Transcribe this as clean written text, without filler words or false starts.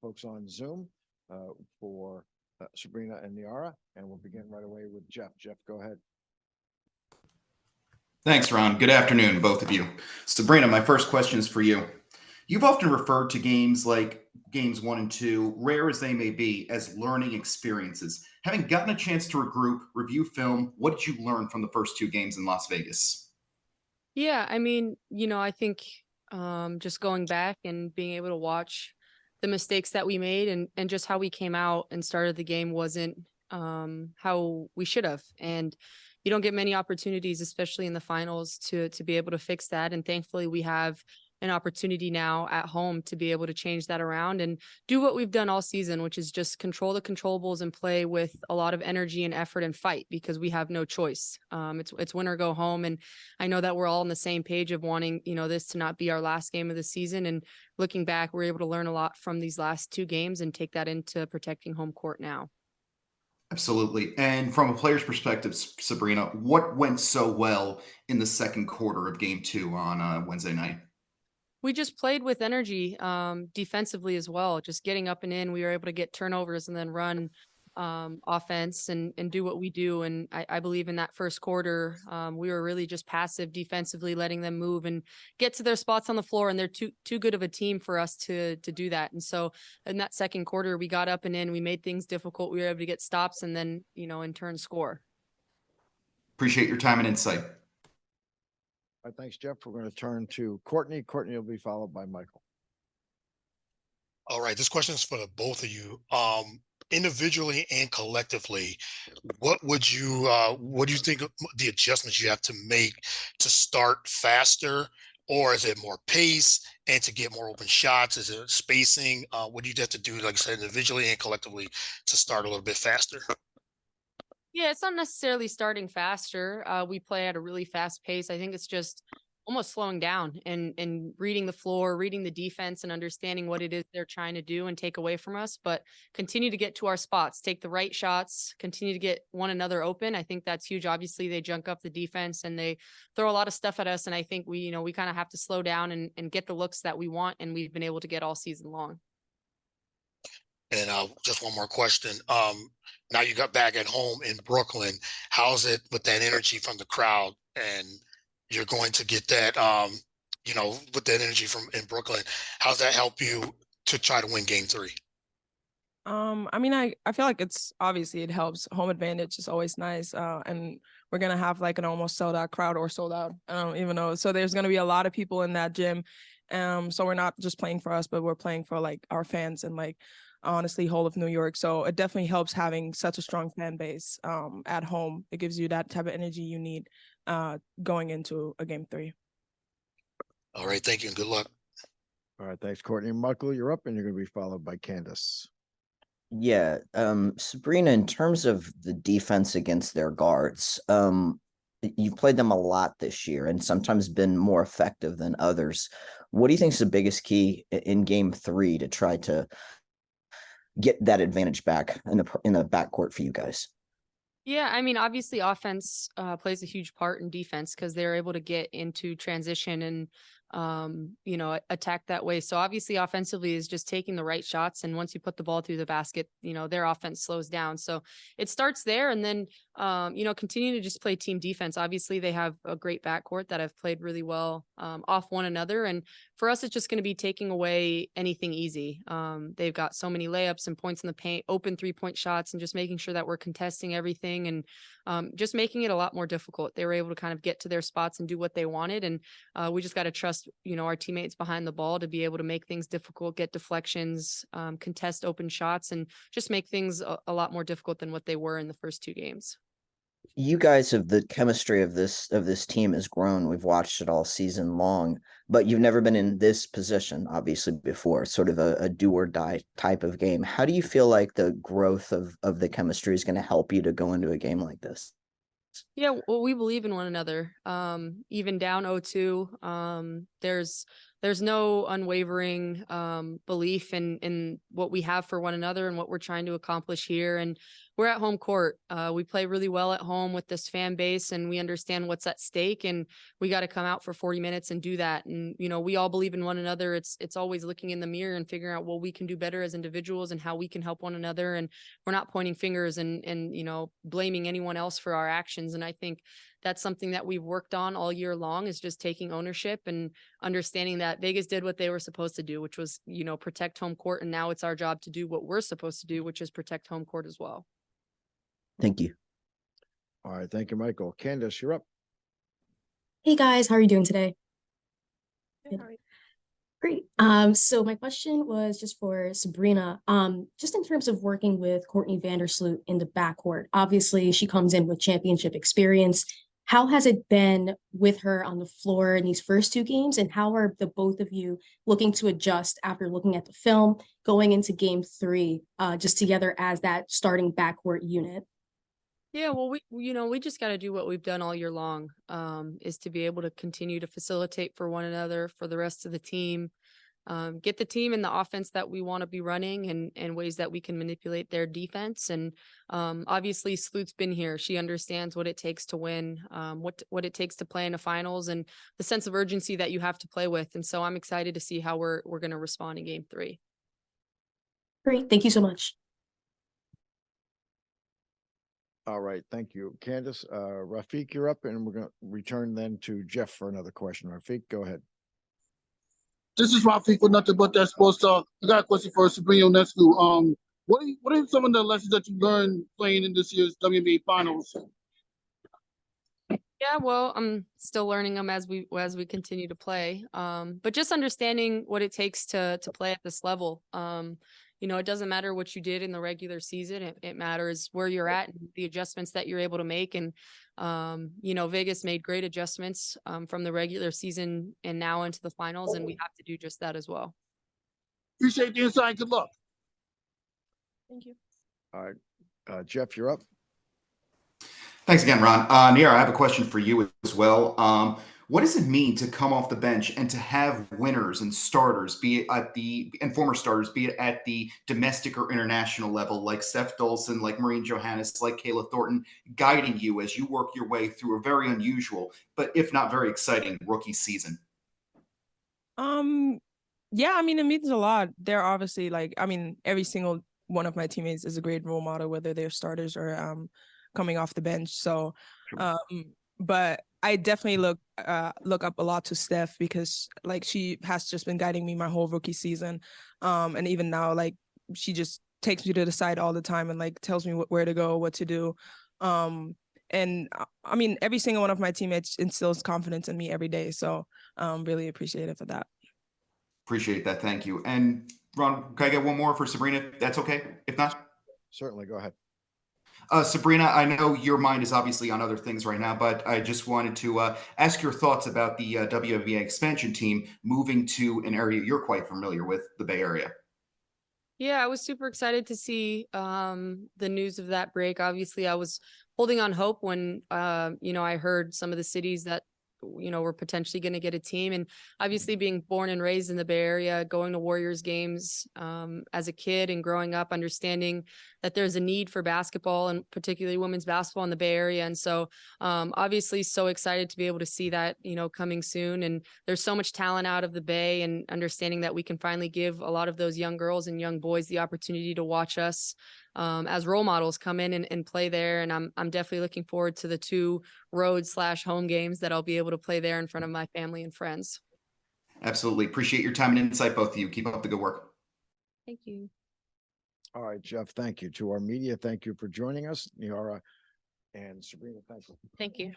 folks on Zoom for Sabrina and Nyara, and we'll begin right away with Jeff. Jeff, go ahead. Thanks, Ron. Good afternoon, both of you. Sabrina, my first question is for you. You've often referred to games like games 1 and 2, rare as they may be, as learning experiences. Having gotten a chance to regroup, review film, what did you learn from the first 2 games in Las Vegas? Yeah, I mean, I think just going back and being able to watch the mistakes that we made and just how we came out and started the game wasn't how we should have. And you don't get many opportunities, especially in the finals, to be able to fix that. And thankfully, we have an opportunity now at home to be able to change that around and do what we've done all season, which is just control the controllables and play with a lot of energy and effort and fight, because we have no choice. It's win or go home. And I know that we're all on the same page of wanting, this to not be our last game of the season. And looking back, we're able to learn a lot from these last 2 games and take that into protecting home court now. Absolutely. And from a player's perspective, Sabrina, what went so well in the second quarter of game 2 on Wednesday night? We just played with energy defensively as well, just getting up and in. We were able to get turnovers and then run offense and do what we do. And I believe in that first quarter, we were really just passive defensively, letting them move and get to their spots on the floor. And they're too good of a team for us to do that. And so in that second quarter, we got up and in, we made things difficult. We were able to get stops and then, in turn score. Appreciate your time and insight. All right, thanks, Jeff. We're going to turn to Courtney. Courtney will be followed by Michael. All right, this question is for the both of you. Individually and collectively, what do you think the adjustments you have to make to start faster, or is it more pace and to get more open shots? Is it spacing? What do you have to do, like I said, individually and collectively to start a little bit faster? Yeah, it's not necessarily starting faster. We play at a really fast pace. I think it's just almost slowing down and reading the floor, reading the defense and understanding what it is they're trying to do and take away from us, but continue to get to our spots, take the right shots, continue to get one another open. I think that's huge. Obviously, they junk up the defense and they throw a lot of stuff at us. And I think we kind of have to slow down and get the looks that we want. And we've been able to get all season long. And just one more question. Now you got back at home in Brooklyn. How's it with that energy from the crowd? And you're going to get that, with that energy from in Brooklyn. How's that help you to try to win game 3? I mean, I feel like it helps. Home advantage is always nice. And we're going to have like an almost sold out crowd or sold out. I don't even know. So there's going to be a lot of people in that gym. So we're not just playing for us, but we're playing for like our fans and like, honestly, whole of New York. So it definitely helps having such a strong fan base at home. It gives you that type of energy you need going into a game 3. All right. Thank you and good luck. All right. Thanks, Courtney. Michael, you're up and you're going to be followed by Candace. Yeah. Sabrina, in terms of the defense against their guards, you've played them a lot this year and sometimes been more effective than others. What do you think is the biggest key in game 3 to try to get that advantage back in the backcourt for you guys? Yeah, I mean, obviously offense plays a huge part in defense because they're able to get into transition and, attack that way. So obviously offensively is just taking the right shots. And once you put the ball through the basket, their offense slows down. So it starts there and then, continue to just play team defense. Obviously they have a great backcourt that have played really well off one another. And for us, it's just going to be taking away anything easy. They've got so many layups and points in the paint, open 3-point shots, and just making sure that we're contesting everything and just making it a lot more difficult. They were able to kind of get to their spots and do what they wanted. And we just got to trust, our teammates behind the ball to be able to make things difficult, get deflections, contest open shots, and just make things a lot more difficult than what they were in the first 2 games. You guys have the chemistry of this team has grown. We've watched it all season long, but you've never been in this position, obviously, before, sort of a do or die type of game. How do you feel like the growth of the chemistry is going to help you to go into a game like this? Yeah, well, we believe in one another. Even down 0-2, there's there's no unwavering belief in what we have for one another and what we're trying to accomplish here. And we're at home court. We play really well at home with this fan base, and we understand what's at stake, and we got to come out for 40 minutes and do that. And, you know, we all believe in one another. It's always looking in the mirror and figuring out what we can do better as individuals and how we can help one another. And we're not pointing fingers and, you know, blaming anyone else for our actions. And I think that's something that we've worked on all year long, is just taking ownership and understanding that Vegas did what they were supposed to do, which was, you know, protect home court. And now it's our job to do what we're supposed to do, which is protect home court as well. Thank you. All right. Thank you, Michael. Candace, you're up. Hey guys, how are you doing today? Good. Great. So my question was just for Sabrina. Just in terms of working with Courtney Vandersloot in the backcourt, obviously she comes in with championship experience. How has it been with her on the floor in these first two games, and how are the both of you looking to adjust after looking at the film going into game 3, just together as that starting backcourt unit? Yeah, well, we just got to do what we've done all year long, is to be able to continue to facilitate for one another, for the rest of the team, get the team in the offense that we want to be running, and ways that we can manipulate their defense. And obviously, Sloot's been here. She understands what it takes to win, what it takes to play in the finals, and the sense of urgency that you have to play with. And so I'm excited to see how we're going to respond in game 3. Great. Thank you so much. All right. Thank you, Candace. Rafiq, you're up, and we're going to return then to Jeff for another question. Rafiq, go ahead. This is Rafiq with Nothing But That Sports Talk. I got a question for Sabrina Ionescu. What are some of the lessons that you learned playing in this year's WNBA finals? Yeah, well, I'm still learning them as we continue to play. But just understanding what it takes to play at this level. You know, it doesn't matter what you did in the regular season. It matters where you're at and the adjustments that you're able to make. And you know, Vegas made great adjustments from the regular season and now into the finals, and we have to do just that as well. Appreciate the insight. Good luck. Thank you. All right. Jeff, you're up. Thanks again, Ron. Nyara, I have a question for you as well. What does it mean to come off the bench and to have winners and starters, be it at and former starters, be it at the domestic or international level, like Steph Dolson, like Maureen Johannes, like Kayla Thornton, guiding you as you work your way through a very unusual, but if not very exciting, rookie season? Yeah, I mean, it means a lot. They're obviously every single one of my teammates is a great role model, whether they're starters or coming off the bench. So, but I definitely look up a lot to Steph, because she has just been guiding me my whole rookie season. And even now, she just takes me to the side all the time and tells me where to go, what to do. And I mean, every single one of my teammates instills confidence in me every day. So really appreciate it for that. Appreciate that. Thank you. And Ron, can I get one more for Sabrina? That's okay. If not, Certainly. Go ahead. Sabrina, I know your mind is obviously on other things right now, but I just wanted to ask your thoughts about the WNBA expansion team moving to an area you're quite familiar with, the Bay Area. Yeah, I was super excited to see the news of that break. Obviously, I was holding on hope when you know, I heard some of the cities that, you know, were potentially going to get a team. And obviously, being born and raised in the Bay Area, going to Warriors games as a kid and growing up, understanding that there's a need for basketball, and particularly women's basketball in the Bay Area. And so obviously so excited to be able to see that, you know, coming soon. And there's so much talent out of the Bay, and understanding that we can finally give a lot of those young girls and young boys the opportunity to watch us as role models come in and play there. And I'm definitely looking forward to the 2 road/home games that I'll be able to play there in front of my family and friends. Absolutely. Appreciate your time and insight, both of you. Keep up the good work. Thank you. All right, Jeff, thank you. To our media, thank you for joining us. Nyara and Sabrina, thank you. Thank you.